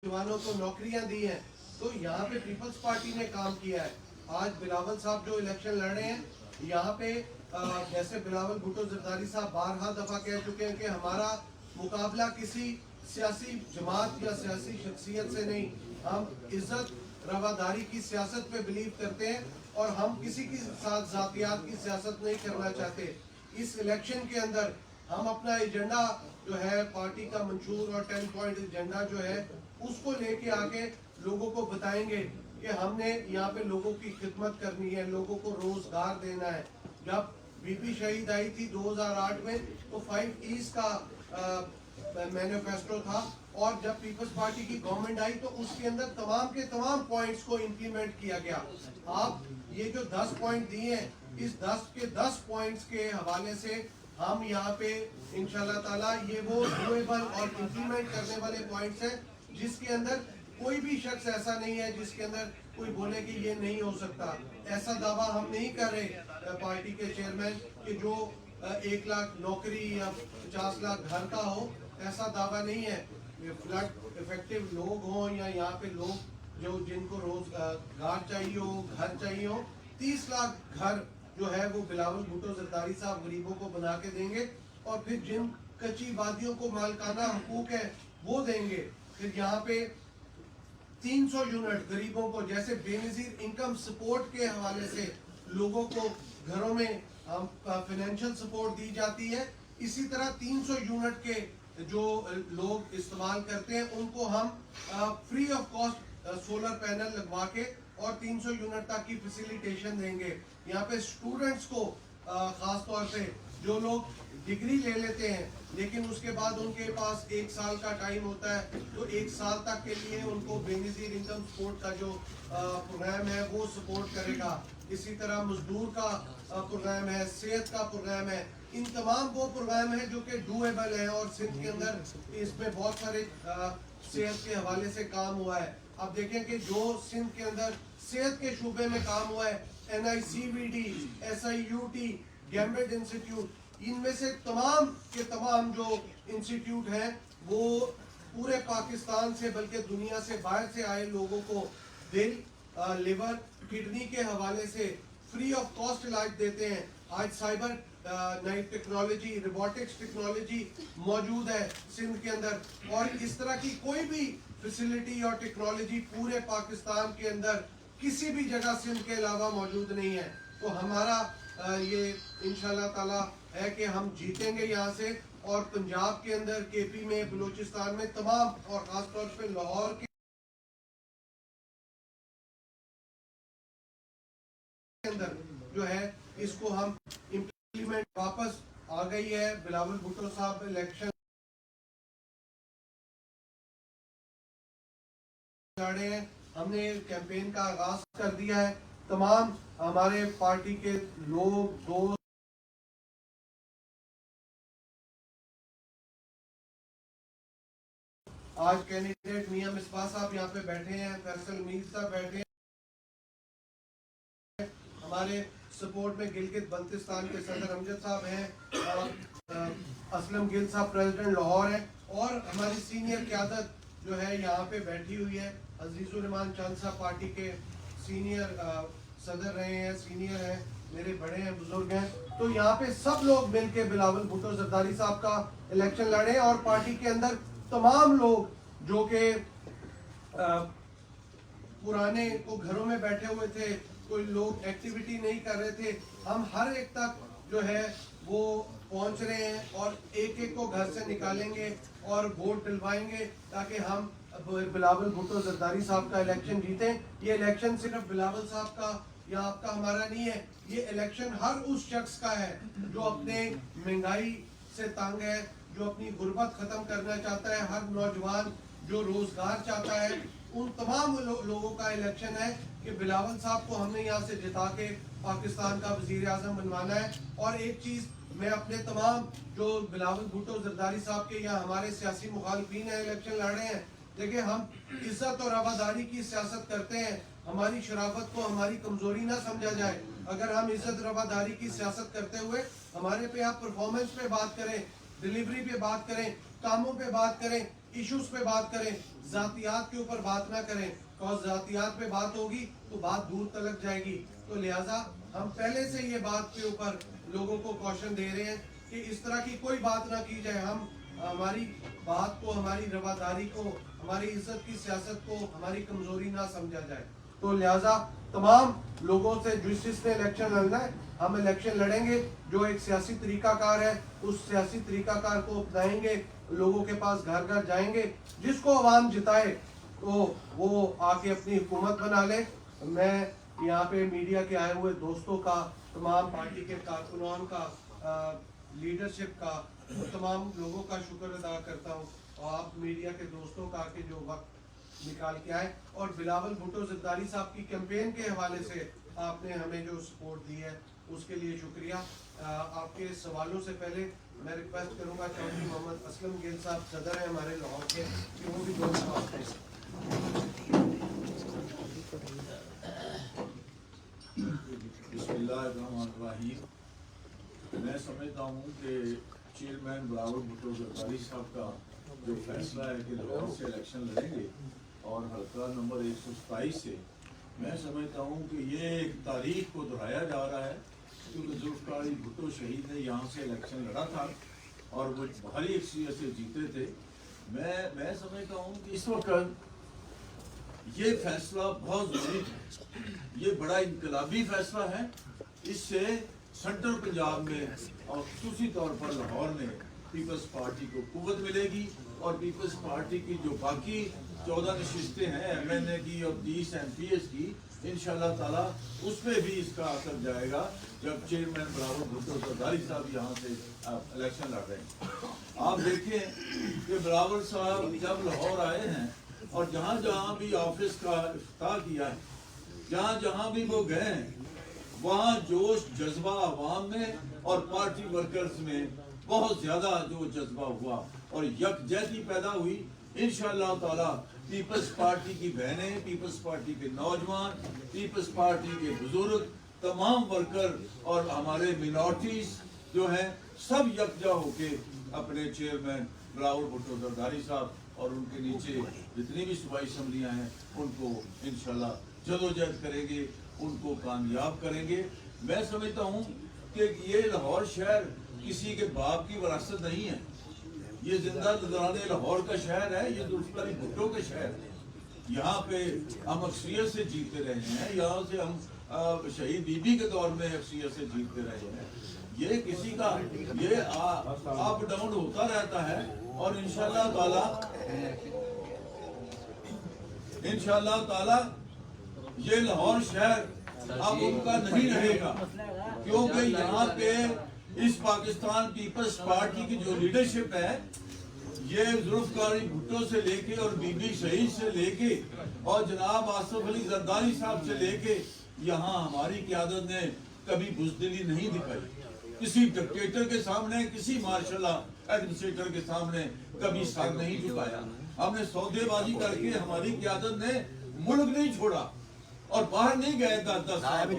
जवानों को नौकरियां दी हैं। तो यहाँ पे पीपल्स पार्टी ने काम किया है। आज बिलावल साहब जो इलेक्शन लड़ रहे हैं, यहाँ पे जैसे बिलावल भुट्टो जरदारी साहब बारहा दफा कह चुके हैं कि हमारा मुकाबला किसी सियासी जमात या सियासी शख्सियत से नहीं, हम इज्जत रवादारी की सियासत पे बिलीव करते हैं और हम किसी के साथ जातियात की सियासत नहीं करना चाहते। इस इलेक्शन के अंदर हम अपना एजेंडा जो है पार्टी का मंशूर और 10 पॉइंट एजेंडा जो है उसको लेके आके लोगों को बताएंगे कि हमने यहाँ पे लोगों की खिदमत करनी है, लोगों को रोजगार देना है। जब बीपी शहीद आई थी 2008 में तो 5 ईज का मैनिफेस्टो था और जब पीपल्स पार्टी की गवर्नमेंट आई तो उसके अंदर तमाम के तमाम पॉइंट्स को इम्प्लीमेंट किया गया। आप ये जो 10 पॉइंट दिए हैं, इस 10 के 10 पॉइंट्स के हवाले से हम यहाँ पे इंशाल्लाह ताला ये वो डूएबल और इम्प्लीमेंट करने वाले पॉइंट्स हैं जिसके अंदर कोई भी शख्स ऐसा नहीं है जिसके अंदर कोई बोले कि ये नहीं हो सकता। ऐसा दावा हम नहीं कर रहे पार्टी के चेयरमैन कि जो 1 लाख नौकरी या 50 लाख घर का हो, ऐसा दावा नहीं है। फ्लड इफेक्टिव लोग हों या यहाँ पे लोग जो जिनको रोजगार चाहिए हो, घर चाहिए हो, 30 लाख घर जो है वो बिलावल भुट्टो जरदारी साहब गरीबों को बना के देंगे और फिर जिन कच्ची वादियों को मालकाना हकूक है वो देंगे। फिर यहाँ पे 300 यूनिट गरीबों को, जैसे बेनजीर इनकम सपोर्ट के हवाले से लोगों को घरों में फाइनेंशियल सपोर्ट दी जाती है, इसी तरह 300 यूनिट के जो लोग इस्तेमाल करते हैं उनको हम free of cost solar panel लगवा के और 300 यूनिट तक की फैसिलिटेशन देंगे। यहाँ पे स्टूडेंट्स को खास तौर पे जो लोग डिग्री ले लेते हैं लेकिन उसके बाद उनके पास 1 साल का टाइम होता है तो 1 साल तक के लिए उनको बेनजीर इनकम सपोर्ट का जो प्रोग्राम है वो सपोर्ट करेगा। इसी तरह मजदूर का प्रोग्राम है, सेहत का प्रोग्राम है। इन तमाम वो प्रोग्राम है जो कि डूएबल है और सिंध के अंदर इसमें बहुत सारे सेहत के हवाले से काम हुआ है। आप देखें कि जो सिंध के अंदर सेहत के शूबे में काम हुआ है, NICVD, SIUT, गैम्बेट इंस्टीट्यूट, इनमें से तमाम के तमाम जो इंस्टीट्यूट हैं वो पूरे पाकिस्तान से बल्कि दुनिया से बाहर से आए लोगों को दिल, लिवर, किडनी के हवाले से फ्री ऑफ कॉस्ट इलाज देते हैं। आज साइबर नई टेक्नोलॉजी, रोबोटिक्स टेक्नोलॉजी मौजूद है सिंध के अंदर और इस तरह की कोई भी फैसिलिटी और टेक्नोलॉजी पूरे पाकिस्तान के अंदर किसी भी जगह सिंध के अलावा मौजूद नहीं है। तो हमारा ये इंशाल्लाह ताला है कि हम जीतेंगे यहाँ से और पंजाब के अंदर, KP में, बलूचिस्तान में तमाम और खास तौर पे लाहौर के अंदर जो है इसको हम इम्प्लीमेंट वापस आ गई है। बिलावल भुट्टो साहब इलेक्शन लड़े हैं, हमने कैंपेन का आगाज कर दिया है। तमाम हमारे पार्टी के लोग, दोस्त, आज कैंडिडेट मियां मिसबा साहब यहाँ पे बैठे हैं, फैसल मीर साहब बैठे हैं, हमारे सपोर्ट में गिलगित बल्तिस्तान के सदर अमजद साहब हैं, असलम गिल साहब प्रेसिडेंट लाहौर है और हमारी सीनियर क़यादत जो है यहाँ पे बैठी हुई है। अजीजुर रहमान चंद साहब पार्टी के सीनियर सदर रहे हैं, सीनियर हैं, मेरे बड़े हैं, बुजुर्ग हैं। तो यहाँ पे सब लोग मिलके बिलावल भुट्टो जरदारी साहब का इलेक्शन लड़े और पार्टी के अंदर तमाम लोग जो कि पुराने को घरों में बैठे हुए थे, कोई लोग एक्टिविटी नहीं कर रहे थे, हम हर एक तक जो है वो पहुंच रहे हैं और एक एक को घर से निकालेंगे और वोट दिलवाएंगे ताकि हम बिलावल भुट्टो जरदारी साहब का इलेक्शन जीतें। ये इलेक्शन सिर्फ बिलावल साहब का या आपका हमारा नहीं है, ये इलेक्शन हर उस शख्स का है जो अपने महंगाई से तंग है, जो अपनी गुर्बत खत्म करना चाहता है, हर नौजवान जो रोजगार चाहता है, उन तमाम लोगों का इलेक्शन है कि बिलावल साहब को हमने यहाँ से जिता के पाकिस्तान का वजीर आजम बनवाना है। और एक चीज़ मैं अपने तमाम जो बिलावल भुट्टो जरदारी साहब के या हमारे सियासी मुखालफीन है इलेक्शन लड़ रहे हैं, देखिए हम इज्जत और रवादारी की सियासत करते हैं, हमारी शराफत को हमारी कमजोरी ना समझा जाए। अगर हम इज्जत रवादारी की सियासत करते हुए हमारे पे आप परफॉर्मेंस पे बात करें, डिलीवरी पे बात करें, कामों पे बात करें, ایشوز پہ بات کریں, ذاتیات کے اوپر بات نہ کریں, اور ذاتیات پہ بات ہوگی تو بات دور تلک جائے گی. تو لہٰذا ہم پہلے سے یہ بات کے اوپر لوگوں کو کوشن دے رہے ہیں کہ اس طرح کی کوئی بات نہ کی جائے. ہم ہماری بات کو, ہماری رواداری کو, ہماری عزت کی سیاست کو ہماری کمزوری نہ سمجھا جائے. تو لہٰذا تمام لوگوں سے جس نے الیکشن لڑنا ہے, ہم الیکشن لڑیں گے جو ایک سیاسی طریقہ کار ہے, اس سیاسی طریقہ کار کو اپنائیں گے, لوگوں کے پاس گھر گھر جائیں گے. جس کو عوام جتائے تو وہ آ کے اپنی حکومت بنا لے. میں یہاں پہ میڈیا کے آئے ہوئے دوستوں کا, تمام پارٹی کے کارکنان کا, لیڈرشپ کا, تمام لوگوں کا شکر ادا کرتا ہوں. اور آپ میڈیا کے دوستوں کا کہ جو وقت نکال کے آئے, اور بلاول بھٹو زرداری صاحب کی کیمپین کے حوالے سے آپ نے ہمیں جو سپورٹ دی ہے اس کے لیے شکریہ. آپ کے سوالوں سے پہلے میں ریکویسٹ کروں گا چودھری محمد اسلم گیل صاحب صدر ہیں ہمارے لاہور کے, کہ وہ بھی دو سوال کریں. بسم اللہ الرحمن الرحیم. میں سمجھتا ہوں کہ چیئرمین بلاول بھٹو زرداری صاحب کا جو فیصلہ ہے کہ لاہور سے الیکشن لڑیں گے اور حلقہ نمبر 127 سے, میں سمجھتا ہوں کہ یہ ایک تاریخ کو دہرایا جا رہا ہے, کیونکہ ذوالفقار علی بھٹو شہید نے یہاں سے الیکشن لڑا تھا اور وہ بھاری اکثریت سے جیتے تھے. میں سمجھتا ہوں کہ اس وقت یہ فیصلہ بہت ضروری ہے, یہ بڑا انقلابی فیصلہ ہے. اس سے سینٹرل پنجاب میں اور خصوصی طور پر لاہور میں پیپلز پارٹی کو قوت ملے گی, اور پیپلز پارٹی کی جو باقی 14 نشستیں ہیں MNA کی اور 30 MPs کی, انشاءاللہ تعالیٰ اس پہ بھی اس کا اثر جائے گا جب چیئرمین بلاول بھٹو زرداری صاحب یہاں سے الیکشن لڑ رہے ہیں. آپ دیکھیں کہ بلاول صاحب جب لاہور آئے ہیں اور جہاں جہاں بھی آفس کا افتتاح کیا ہے, جہاں جہاں بھی وہ گئے ہیں, وہاں جوش جذبہ عوام میں اور پارٹی ورکرز میں بہت زیادہ جو جذبہ ہوا اور یکجہتی پیدا ہوئی. انشاءاللہ تعالیٰ پیپلز پارٹی کی بہنیں, پیپلز پارٹی کے نوجوان, پیپلز پارٹی کے بزرگ, تمام ورکر اور ہمارے مینورٹیز جو ہیں سب یکجا ہو کے اپنے چیئرمین بلاول بھٹو زرداری صاحب اور ان کے نیچے جتنی بھی صوبائی اسمبلیاں ہیں ان کو انشاءاللہ جدوجہد کریں گے, ان کو کامیاب کریں گے. میں سمجھتا ہوں کہ یہ لاہور شہر کسی کے باپ کی وراثت نہیں ہے, یہ زندہ نذران لاہور کا شہر ہے, یہ ذوالفقار علی بھٹو کا شہر ہے. یہاں پہ ہم اکثریت سے جیتے رہے ہیں, یہاں سے ہم شہید بی بی کے دور میں اکثریت سے جیتے رہے ہیں. یہ کسی کا یہ اپ ڈاؤن ہوتا رہتا ہے, اور انشاءاللہ تعالی یہ لاہور شہر اب ان کا نہیں رہے گا, کیونکہ یہاں پہ اس پاکستان پیپلز پارٹی کی جو لیڈرشپ ہے, یہ ذوالفقار علی بھٹو سے لے کے اور بی بی شہید سے لے کے اور جناب آصف علی زرداری صاحب سے لے کے یہاں ہماری قیادت نے کبھی بزدلی نہیں دکھائی. کسی ڈکٹیٹر کے سامنے, کسی مارشل ایڈمنسٹریٹر کے سامنے کبھی سر نہیں جھکایا. ہم نے سودے بازی کر کے ہماری قیادت نے ملک نہیں چھوڑا اور باہر نہیں گئے 10 سال.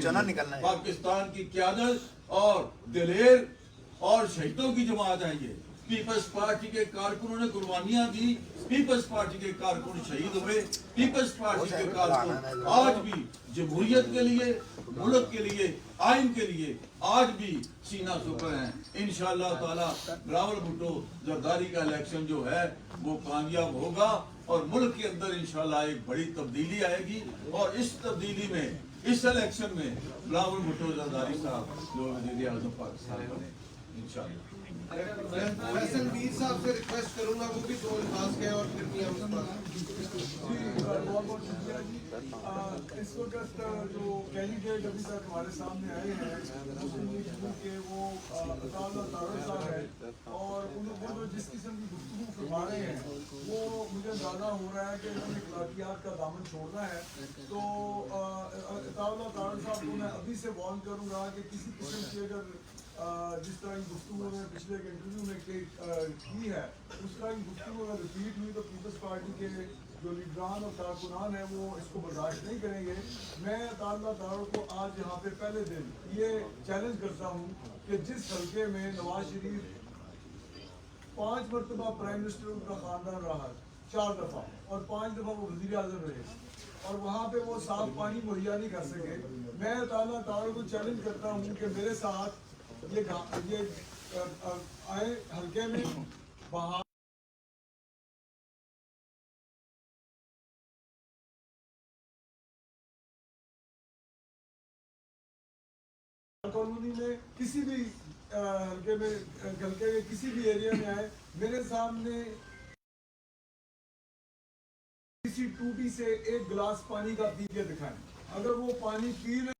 پاکستان کی قیادت اور دلیر اور شہیدوں کی جماعت ہے یہ. پیپلز پارٹی کے کارکنوں نے قربانیاں دی, پیپلز پارٹی کے کارکن شہید ہوئے, پیپلز پارٹی کے کارکن آج بھی جمہوریت کے لیے, ملک کے لیے, آئین کے لیے آج بھی سینہ سپر ہیں. انشاءاللہ تعالیٰ بلاول بھٹو زرداری کا الیکشن جو ہے وہ کامیاب ہوگا اور ملک کے اندر انشاءاللہ ایک بڑی تبدیلی آئے گی, اور اس تبدیلی میں, اس الیکشن میں بلاول بھٹو زرداری صاحب جو وزیر اعظم پاکستان بنے انشاءاللہ. فیصل میر صاحب سے ریکویسٹ کروں گا وہ بھی 2 الفاظ کہیں اور پھر بھی ہم بہت بہت شکریہ جی. اس وقت جو کینڈیڈیٹ ابھی تک ہمارے سامنے آئے ہیں مسلم لیگ نون کے, وہ عطاء اللہ طاہر صاحب ہیں, اور انہوں نے جس قسم کی گفتگو فرما رہے ہیں وہ مجھے اندازہ ہو رہا ہے کہ انہوں نے اخلاقیات کا دامن چھوڑنا ہے. تو عطاء اللہ طاہر صاحب کو میں ابھی سے وارن کروں گا کہ کسی قسم کی اگر جس طرح کی گفتگو نے پچھلے ایک انٹرویو میں کی ہے, اس طرح کی گفتگو اگر ریپیٹ ہوئی تو پیپلز پارٹی کے جو لیڈران اور کارکنان ہیں وہ اس کو برداشت نہیں کریں گے. میں عطاء اللہ طاہر کو آج یہاں پہ پہلے دن یہ چیلنج کرتا ہوں کہ جس حلقے میں نواز شریف 5 مرتبہ پرائم منسٹر ان کا خاندان رہا ہے، 4 دفعہ، اور 5 دفعہ وہ وزیر اعظم رہے، اور وہاں پہ وہ صاف پانی مہیا نہیں کر سکے. میں اللہ تعالیٰ کو چیلنج کرتا ہوں کہ میرے ساتھ یہ آئے حلقے میں بہار کالونی میں کسی بھی حلقے میں کسی بھی ایریا میں آئے، میرے سامنے کسی ٹوٹی سے ایک گلاس پانی کا پی کے دکھائیں. اگر وہ پانی پی لیں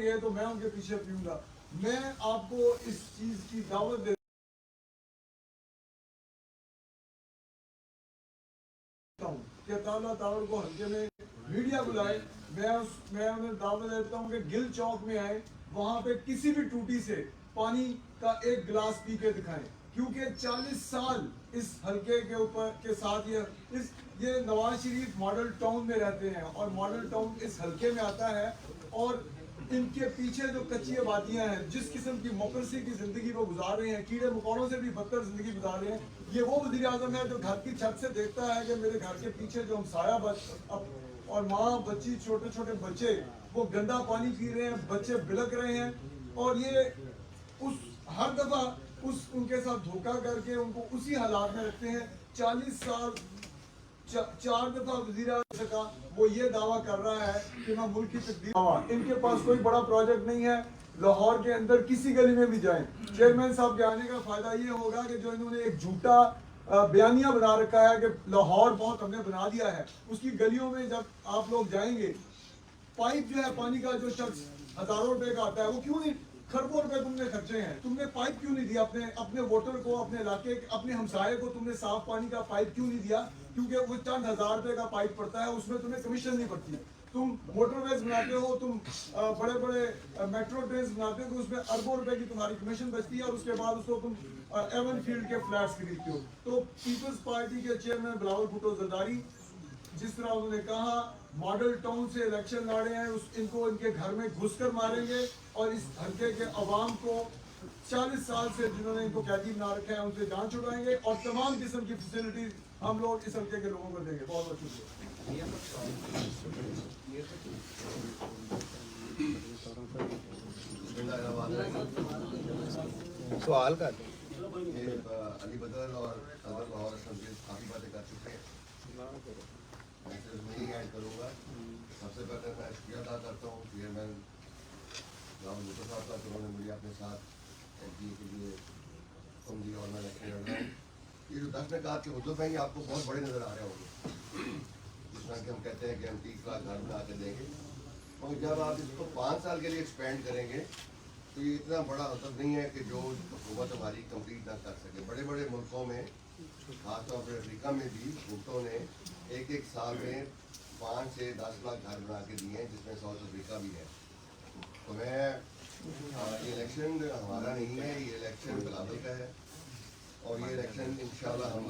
گے تو میں ان کے پیچھے پیوں گا. میں آپ کو اس چیز کی دعوت دیتا ہوں کہ اللہ تعالیٰ کو حلقے میں میڈیا بلائے. میں انہیں دعوت دیتا ہوں کہ گل چوک میں آئے، وہاں پہ کسی بھی ٹوٹی سے پانی کا ایک گلاس پی کے دکھائیں. کیونکہ 40 سال اس حلقے کے اوپر کے ساتھ یہ نواز شریف ماڈل ٹاؤن میں رہتے ہیں، اور ماڈل ٹاؤن اس حلقے میں آتا ہے، اور ان کے پیچھے جو کچی آبادیاں ہیں، جس قسم کی موکریسی کی زندگی وہ گزار رہے ہیں، کیڑے مکوڑوں سے بھی بدتر زندگی گزار رہے ہیں. یہ وہ وزیر اعظم ہے جو گھر کی چھت سے دیکھتا ہے کہ میرے گھر کے پیچھے جو ہمسایہ اور ماں بچی چھوٹے چھوٹے بچے وہ گندا پانی پی رہے ہیں، بچے بلک رہے ہیں، اور یہ ہر دفعہ ان کے ساتھ دھوکہ کر کے ان کو اسی حالات میں رکھتے ہیں. 40 سال 4 دفعہ وزیر اعظم کا وہ یہ دعویٰ کر رہا ہے کہ میں ملک کی تقدیر. ان کے پاس کوئی بڑا پروجیکٹ نہیں ہے. لاہور کے اندر کسی گلی میں بھی جائیں، چیئرمین صاحب کے آنے کا فائدہ یہ ہوگا کہ جو انہوں نے ایک جھوٹا بیانیہ بنا رکھا ہے کہ لاہور بہت ہم نے بنا دیا ہے، اس کی گلیوں میں جب آپ لوگ جائیں گے، پائپ جو ہے پانی کا جو شخص ہزاروں روپے کا آتا ہے، وہ کیوں نہیں کھربوں روپے تم نے خرچے ہیں، تم نے پائپ کیوں نہیں دیا اپنے ووٹر کو، اپنے علاقے اپنے ہمسائے کو تم نے صاف پانی کا پائپ کیوں نہیں دیا؟ کیونکہ وہ چند ہزار روپے کا پائپ پڑتا ہے، اس میں تمہیں کمیشن نہیں پڑتی. تم موٹر ویز بناتے ہو، تم بڑے بڑے میٹرو ٹرینز بناتے ہو، تو اس میں اربوں روپے کی تمہاری کمیشن بچتی ہے، اور اس کے بعد اس کو تم ایون فیلڈ کے فلیٹس خریدتے ہو. تو پیپلز پارٹی کے چیئرمین بلاول بھٹو زرداری، جس طرح انہوں نے کہا ماڈل ٹاؤن سے الیکشن لڑے ہیں، ان کو ان کے گھر میں گھس کر ماریں گے، اور اس حلقے کے عوام کو 40 سال سے جنہوں نے ان کو قیدی بنا رکھا ہے ان سے جان چھڑائیں گے، اور تمام قسم کی فیسلٹیز ہم لوگ اس حلقے کے لوگوں کو دیں گے. بہت بہت شکریہ. سوال کا علی بدر اور صدر لاہور کافی باتیں کر چکے ہیں، میں صرف نہیں ایڈ کروں گا. سب سے پہلے میں شکریہ ادا کرتا ہوں چیئرمین بلاول بھٹو صاحب کا کہ انہوں نے مجھے اپنے ساتھ ایم پی کے لیے حکم دیا اور میں الیکشن لڑ رہا ہوں. یہ جو 10 نکات کے مدعے ہیں یہ آپ کو بہت بڑے نظر آ رہے ہوں گے، جس طرح کہ ہم کہتے ہیں کہ ہم 30 لاکھ گھر بنا کے دیں گے، اور جب آپ اس کو 5 سال کے لیے ایکسپینڈ کریں گے تو یہ اتنا بڑا حسب نہیں ہے کہ جو حکومت ہماری کمپلیٹ نہ کر سکے. بڑے بڑے ملکوں میں، خاص طور پر افریقہ میں بھی بھٹو نے ایک سال میں 5 سے 10 لاکھ گھر بنا کے دیے ہیں، جس میں ساؤتھ افریقہ بھی ہے. تو میں یہ الیکشن ہمارا نہیں ہے، یہ الیکشن بلاول کا ہے، اور یہ الیکشن انشاءاللہ ہم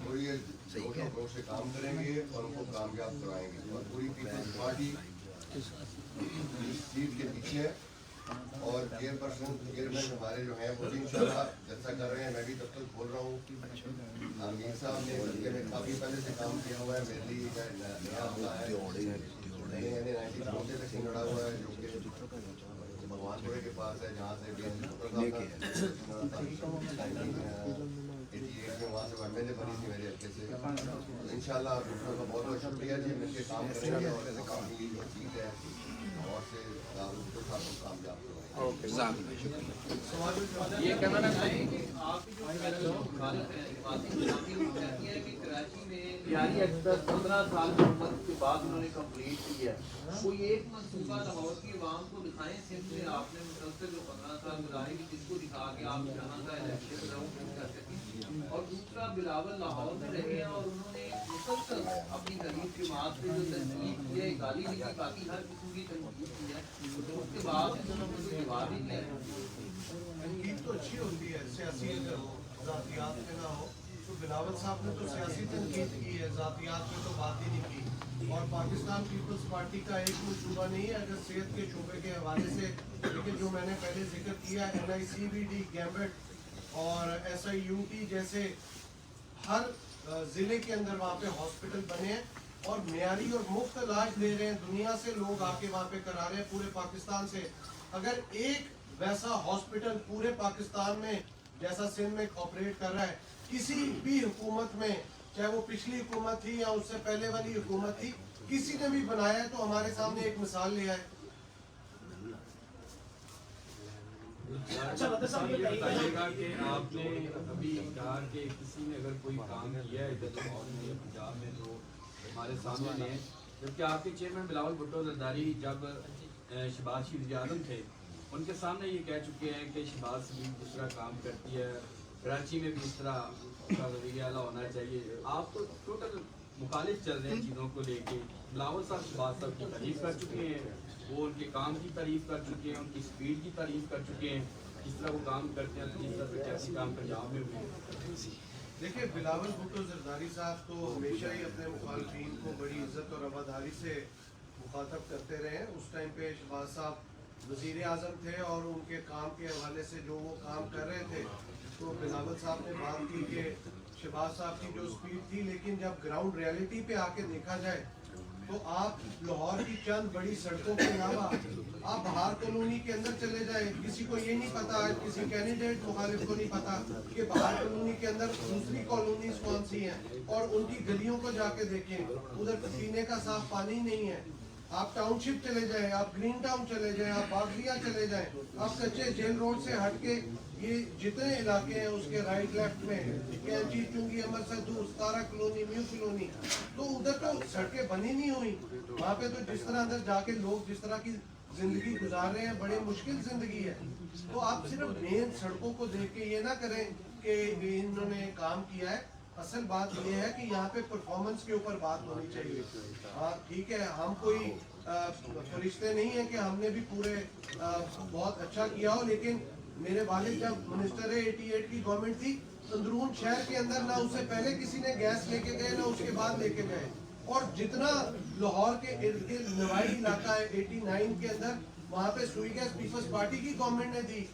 پوری لوگوں سے کام کریں گے اور ان کو کامیاب کروائیں گے. اور پوری پیپلز پارٹی اس سیٹ کے پیچھے ہے، اور چیئرمین ہمارے جو ہیں وہ بھی انشاءاللہ جلسہ کر رہے ہیں. میں بھی تب تک بول رہا ہوں امیر صاحب نے حلقے میں کافی پہلے سے کام کیا ہوا ہے، میرے لیے نیا ہوتا ہے، میں نے 94 سے الیکشن لڑا ہوا ہے، جو کہ بھگوان پورے کے پاس ہے، جہاں سے وہاں سے ایم ایل اے بنی تھی میرے حلقے سے. انشاءاللہ آپ کا بہت بہت شکریہ جی، مل کے کام کریں گے، اور کافی چیز ہے اور سے کامیاب یہ کہنا چاہیں کہ آپ جو کہتی ہے کہ کراچی میں یعنی ایکسپریس 15 سال کی عمر کے بعد انہوں نے کمپلیٹ کی ہے، کوئی ایک منصوبہ لاہور کی عوام کو دکھائیں سندھ میں آپ نے مسلسل جو 15 سال گزارے گی، جس کو دکھا کے آپ جہاں کا الیکشن کر سکیں. اور دوسرا بلاول لاہور میں رہے ہیں اور انہوں نے مسلسل اپنی غریب جماعت سے جو تنقید کی ہے، گالی نہیں کی، باقی ہر قسم کی تنقید کی ہے، اس کے بعد انہوں نے کوئی جواب ہی نہیں ہے. تنقید تو اچھی ہوتی ہے، سیاسی اگر ہو، ذاتیات میں نہ ہو. تو بلاول صاحب نے تو سیاسی تنقید کی ہے، ذاتیات میں تو بات ہی نہیں کی. اور پاکستان پیپلز پارٹی کا ایک منصوبہ نہیں ہے اگر صحت کے شعبے کے حوالے سے، لیکن جو میں نے پہلے ذکر کیا NICVD گیمبٹ और SIUT जैसे हर ज़िले के अंदर वहाँ पे हॉस्पिटल बने हैं और मियारी और मुफ्त इलाज दे रहे हैं। दुनिया से लोग आके वहाँ पे करा रहे हैं, पूरे पाकिस्तान से। अगर एक वैसा हॉस्पिटल पूरे पाकिस्तान में जैसा सिंध में ऑपरेट कर रहा है, किसी भी हुकूमत में, चाहे वो पिछली हुकूमत थी या उससे पहले वाली हुकूमत थी, किसी ने भी बनाया है तो हमारे सामने एक मिसाल ले आए। अच्छा ये बताइएगा कि आपने अभी कहा कि किसी ने अगर कोई काम किया है इधर लाहौर में या पंजाब में तो हमारे सामने नहीं है, जबकि आपके चेयरमैन बिलावल भुट्टो जरदारी जब शहबाज शरीफ आजम थे उनके सामने ये कह चुके हैं कि शहबाज शरीफ जिस तरह काम करती है कराची में भी इस तरह का वज़ीर आला होना चाहिए। आप तो टोटल मुखालिफ चल रहे हैं चीज़ों को लेके। बिलावल साहब शहबाज साहब की तारीफ कर चुके हैं, वो उनके काम की तारीफ कर चुके हैं, उनकी स्पीड की तारीफ कर चुके हैं, जिस तरह वो काम करते हैं, जिस तरह से कैसे काम पंजाब में हुए। देखिए, बिलावल भुट्टो जरदारी साहब तो हमेशा ही अपने मुखालफिन को बड़ी इज्जत और रवादारी से मुखातब करते रहे हैं। उस टाइम पे शहबाज साहब वज़ीर आज़म थे और उनके काम के हवाले से जो वो काम कर रहे थे तो बिलावल साहब ने बात की कि शहबाज साहब की जो स्पीड थी, लेकिन जब ग्राउंड रियलिटी पे आके देखा जाए तो आप लाहौर की चंद बड़ी सड़कों के अलावा आप बहार कॉलोनी के अंदर चले जाए, किसी को ये नहीं पता, किसी कैंडिडेट मुखालिफ को नहीं पता कि बहार कॉलोनी के अंदर दूसरी कॉलोनीज कौन सी हैं और उनकी गलियों को जाके देखें, उधर पीने का साफ पानी नहीं है। आप टाउनशिप चले जाएं, आप ग्रीन टाउन चले जाएं, आप बागरिया चले जाएं, आप कच्चे जेल रोड से हटके ये जितने इलाके हैं उसके राइट लेफ्ट में कैंची, चुंगी, अमर सद्दू, सतारा कॉलोनी, म्यू कॉलोनी, तो उधर तो सड़कें बनी नहीं हुई। वहाँ पे तो जिस तरह अंदर जाके लोग जिस तरह की जिंदगी गुजार रहे हैं, बड़े मुश्किल जिंदगी है। तो आप सिर्फ मेन सड़कों को देख के ये ना करें कि इन्होंने काम किया है। असल बात ये है कि यहाँ पे परफॉर्मेंस के ऊपर बात होनी चाहिए। हाँ ठीक है, हम कोई फरिश्ते नहीं है कि हमने भी पूरे बहुत अच्छा किया हो, लेकिन मेरे वालिद जब मिनिस्टर है 88 की गवर्नमेंट थी, अंदरून शहर के अंदर ना उससे पहले किसी ने गैस लेके गए ना उसके बाद लेके गए। और जितना लाहौर के इर्द गिर्द नवाई इलाका है 89 के अंदर, वहाँ पे सुई गैस पीपल्स पार्टी की गवर्नमेंट ने दी।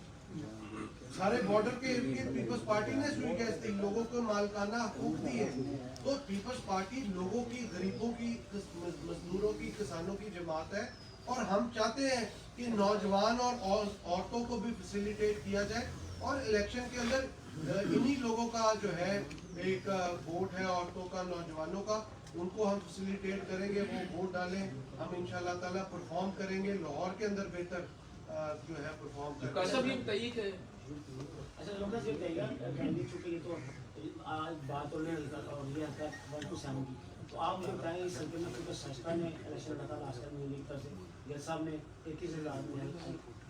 सारे बॉर्डर के इर्द गिर्द पीपल्स पार्टी ने सुई गैस दी, लोगों को मालकाना हकूक दिए। तो पीपल्स पार्टी लोगों की, गरीबों की, मजदूरों की, किसानों की जमात है और हम चाहते हैं कि नौजवान और औरतों को भी फैसिलिटेट किया जाए। और इलेक्शन के अंदर इन्हीं लोगों का जो है एक वोट है, औरतों का, नौजवानों का, उनको हम फैसिलिटेट करेंगे, वो वोट डालें, हम इंशाल्लाह ताला परफॉर्म करेंगे, लाहौर के अंदर बेहतर जो है परफॉर्म करेंगे। अच्छा लोग ये बताइएगा कैंडी चूंकि ये तो आज बात होने और ये आता है 1 to 7 की, तो आप मुझे बताएं इस सर्कल में क्योंकि सस्ता ने इलेक्शन लगा लास्ट टाइम यूनिक की तरफ से जज साहब ने 21,000 में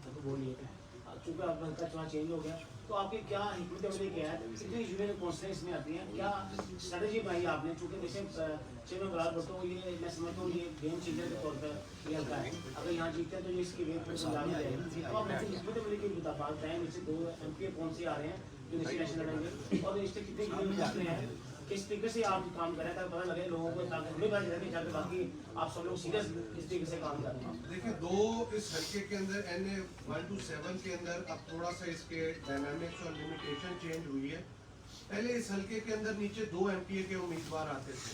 तो बोल लिए थे, चूँकि अब का चुनाव चेंज हो गया, तो आपके क्या हिकमत अमली क्या है, कितनी यूनियन कॉन्फ्रेंस में आती हैं, क्या स्ट्रेटजी बनाई आपने? चूँकि जैसे चेयरमैन बिलावल भुट्टो ये मैं समझता हूँ ये गेम चेंजर के तौर पर ये हल्का है, अगर यहाँ जीतते हैं तो ये इसकी वेट पर पंजाब में जाएगी। तो आप ऐसे हिकमत अमली की बताएं, इससे 2 MP कौन से आ रहे हैं जो इलेक्शन लड़ेंगे और इससे कितने किलोमीटर हैं, किस तरीके से आप काम कर रहे हैं ताकि पता लगे लोगों को, ताकि हमें पता लगे जाके बाकी आप सब लोग सीरियस किस तरीके से काम कर रहे हैं। देखिए, 2 इस हल्के के अंदर NA 1 to 7 के अंदर अब थोड़ा सा इसके डायनामिक्स और लिमिटेशन चेंज हुई है। पहले इस हल्के के अंदर नीचे 2 MPA के उम्मीदवार आते थे,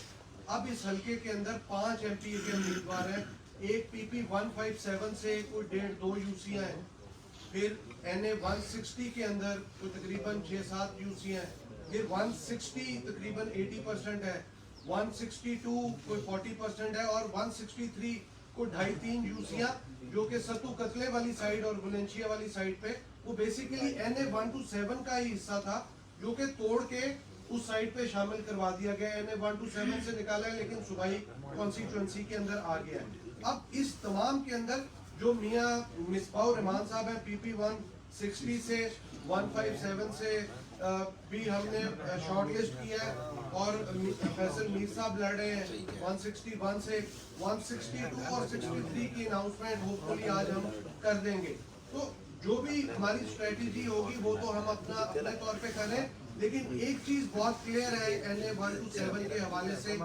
अब इस हल्के के अंदर 5 MPA के उम्मीदवार हैं। एक PP 157 से कोई 1.5-2 UC हैं, फिर NA 160 के अंदर कोई तकरीबन 6-7 UC हैं, फिर 160 तकरीबन 80% है, 162 कोई 40% है और 163 को 2.5-3 यूसियाँ जो कि सत्तू कतले वाली साइड और वलेंशिया वाली साइड पे वो बेसिकली NA 1 to 7 का ही हिस्सा था जो कि तोड़ के उस साइड पे शामिल करवा दिया गया। NA 1 to 7 से निकाला है लेकिन सूबाई कॉन्स्टिट्यूंसी के अंदर आ गया है। अब इस तमाम के अंदर जो मियाँ मिसबाह रहमान साहब हैं PP 160 से 157 से भी हमने शॉर्ट लिस्ट किया है और फैसल मीर साहब लड़ रहे हैं 161 से 162 और 63 की अनाउंसमेंट होपफुली आज हम कर देंगे। तो जो भी हमारी स्ट्रेटजी होगी वो तो हम अपने तौर पे करें, लेकिन एक चीज बहुत क्लियर है NA 1 to 7 के हवाले से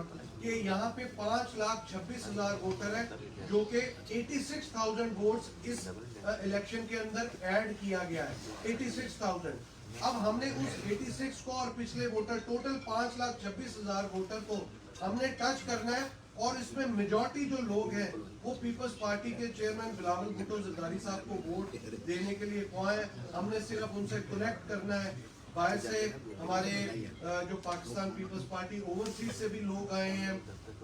कि यहाँ पे 5,26,000 वोटर है जो कि 86,000 वोट्स इस इलेक्शन के अंदर ऐड किया गया है। 86,000 अब हमने उस 86 को और पिछले वोटर टोटल 5,26,000 वोटर को हमने टच करना है, और इसमें मेजॉरिटी जो लोग हैं वो पीपल्स पार्टी के चेयरमैन बिलावल भुट्टो जरदारी साहब को वोट देने के लिए आए हैं। हमने सिर्फ उनसे कनेक्ट करना है। बाहर से हमारे जो पाकिस्तान पीपल्स पार्टी ओवरसीज से भी लोग आए हैं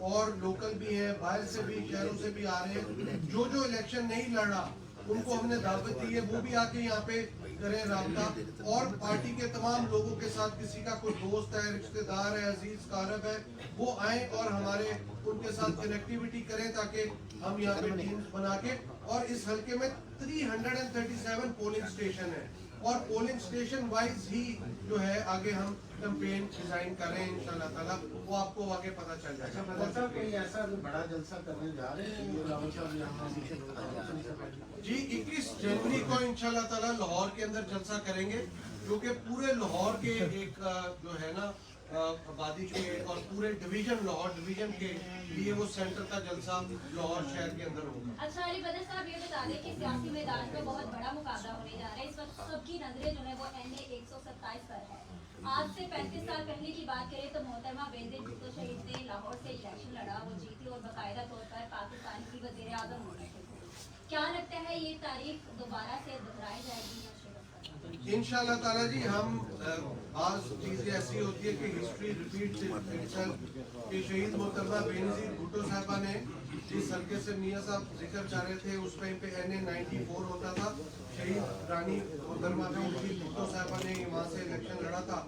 और लोकल भी हैं, बाहर से भी शहरों से भी आ रहे हैं। जो इलेक्शन नहीं लड़ा उनको हमने दावत दी है, वो भी आके यहाँ पे करें राब्ता, और पार्टी के तमाम लोगों के साथ किसी का कोई दोस्त है, रिश्तेदार है, अजीज कारब है, वो आए और हमारे उनके साथ कनेक्टिविटी करें ताकि हम यहाँ पे टीम्स बना के, और इस हल्के में 337 पोलिंग स्टेशन है और पोलिंग स्टेशन वाइज ही जो है आगे हम कैंपेन डिजाइन कर रहे हैं। इंशाल्लाह ताला वो आपको आगे पता चल जाएगा। बदल साहब कहीं ऐसा बड़ा जलसा करने जा रहे हैं ये रावत साहब यहाँ जी 21 जनवरी को इंशाल्लाह ताला लाहौर के अंदर जलसा करेंगे, क्योंकि पूरे लाहौर के एक जो है ना आबादी के और पूरे डिवीजन लाहौर डिवीजन के लिए वो सेंटर का जलसा लाहौर शहर के अंदर होगा। अच्छा अली बदर साहब ये बता दें कि सियासी मैदान में बहुत बड़ा मुकाबला होने जा रहा है। इस वक्त सबकी नजरें जो है वो NA 127 पर है। आज से 35 साल पहले की बात करें तो मोहतरमा बेनजीर भुट्टो शहीद ने लाहौर से इलेक्शन लड़ा, वो जीती और बाकायदा तौर पर पाकिस्तान की वज़ीर आज़म हो रहे थे। क्या लगता है ये तारीख दोबारा से दोहराई जाएगी या इंशाल्लाह ताला जी? हम आज चीजें ऐसी होती है कि हिस्ट्री रिपीट इटसेल्फ कि शहीद मोहतरमा बेनजीर भुट्टो साहबा ने जिस हल्के से मियां साहब जिक्र कर रहे थे उस टाइम पे NA 94 होता था। शहीद रानी मोहतरमा बेनजीर भुट्टो साहबा ने वहाँ से इलेक्शन लड़ा था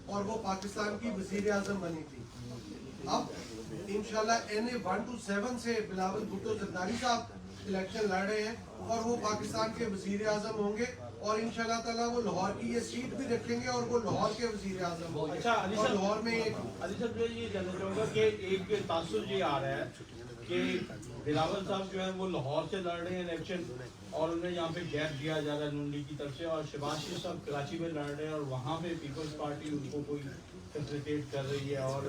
और वो पाकिस्तान की वज़ीर आज़म बनी थी। अब इंशाल्लाह NA 1 to 7 से बिलावल भुट्टो जरदारी साहब इलेक्शन लड़ रहे हैं और वो पाकिस्तान के वज़ीर आज़म होंगे और इंशाल्लाह ताला वो लाहौर की ये सीट भी रखेंगे और वो लाहौर के वज़ीर आज़म होंगे। अच्छा अली और साहब, लाहौर में अली साहब मैं ये जानना चाहूँगा कि एक तासुर ये आ रहा है कि बिलावल साहब जो है वो लाहौर से लड़ रहे हैं इलेक्शन और उन्हें यहाँ पे गैप दिया जा रहा है नून लीग की तरफ से, और शहबाज शरीफ साहब कराची में लड़ रहे हैं और वहाँ पे पीपल्स पार्टी उनको कोई फैसिलिटेट कर रही है और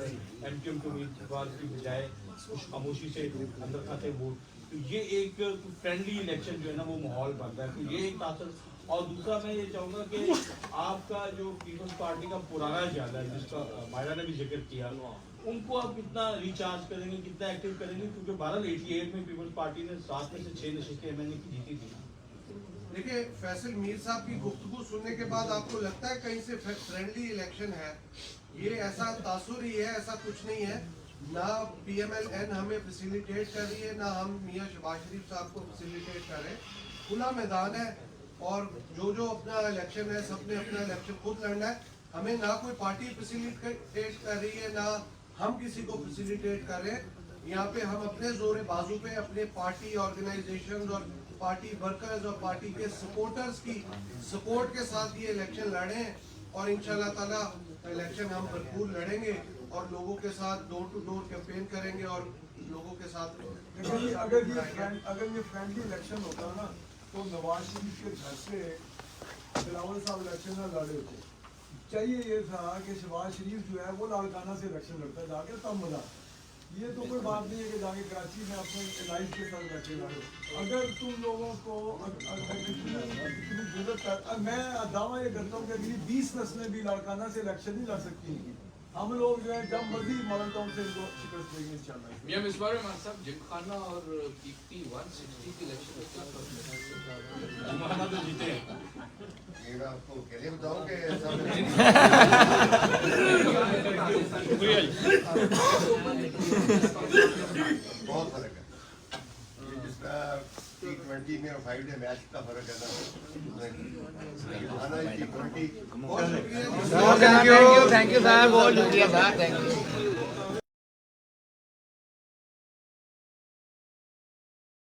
MQM के उम्मीदवार की बजाय कुछ खामोशी से अंदर खाते वोट, तो ये एक फ्रेंडली इलेक्शन जो है ना वो माहौल बनता है, तो ये एक तासुर। और दूसरा मैं ये चाहूँगा कि आपका जो पीपल्स पार्टी का पुराना जाल है जिसका मायरा ने भी जिक्र किया, उनको आप कितना रिचार्ज करेंगे, कितना एक्टिव करेंगे, क्योंकि 88 में पीपल्स पार्टी ने 7 में से 6 नशिस्तें MNA की जीती थी। देखिए फैसल मीर साहब की गुफ्तगू सुनने के बाद आपको लगता है कहीं से फ्रेंडली इलेक्शन है? ये ऐसा तासुर ही है, ऐसा कुछ नहीं है। ना PMLN हमें फैसिलिटेट कर रही है, ना हम मियां शहबाज शरीफ साहब को फैसिलिटेट कर रहे हैं। खुला मैदान है और जो अपना इलेक्शन है सबने अपना इलेक्शन खुद लड़ना है। हमें ना कोई पार्टी फैसिलिटेट कर रही है, ना हम किसी को फैसिलिटेट कर रहे हैं। यहाँ पे हम अपने जोरे बाजू पे अपने पार्टी ऑर्गेनाइजेशन और पार्टी वर्कर्स और पार्टी के सपोर्टर्स की सपोर्ट के साथ ये इलेक्शन लड़े हैं और इंशाल्लाह ताला इलेक्शन हम भरपूर लड़ेंगे और लोगों के साथ डोर टू डोर कैंपेन करेंगे और लोगों के साथ अगर ये फ्रेंडली इलेक्शन होता ना तो नवाज शरीफ के घर से बिलावल साहब इलेक्शन न लड़े होते। चाहिए ये था कि शहबाज शरीफ जो है वो लाड़काना से इलेक्शन लड़ता जाके तब मजा। ये तो कोई बात नहीं है कि जाके कराची में अपने लाइफ के साथ बैठे लड़ो। अगर तुम लोगों को इतनी जरूरत है, मैं दावा ये करता हूँ कि अगली 20 नस्लें भी लाड़काना से इलेक्शन नहीं लड़ सकती हैं। हम लोग जो है जब मर्जी मॉडल टाउन से इनको शिकस्त देंगे इंशाल्लाह। मियां मिसबाह रहमान साहब जिमखाना और कीर्ति 160 के इलेक्शन में क्या फर्क है? जिमखाना तो जीते हैं। ये मैं आपको कैसे बताऊं कि बहुत फर्क है। ये जिसका T20 में और 5 डे मैच का फर्क है ना, T20 thank you thank you sir, बहुत शुक्रिया सर, थैंक यू।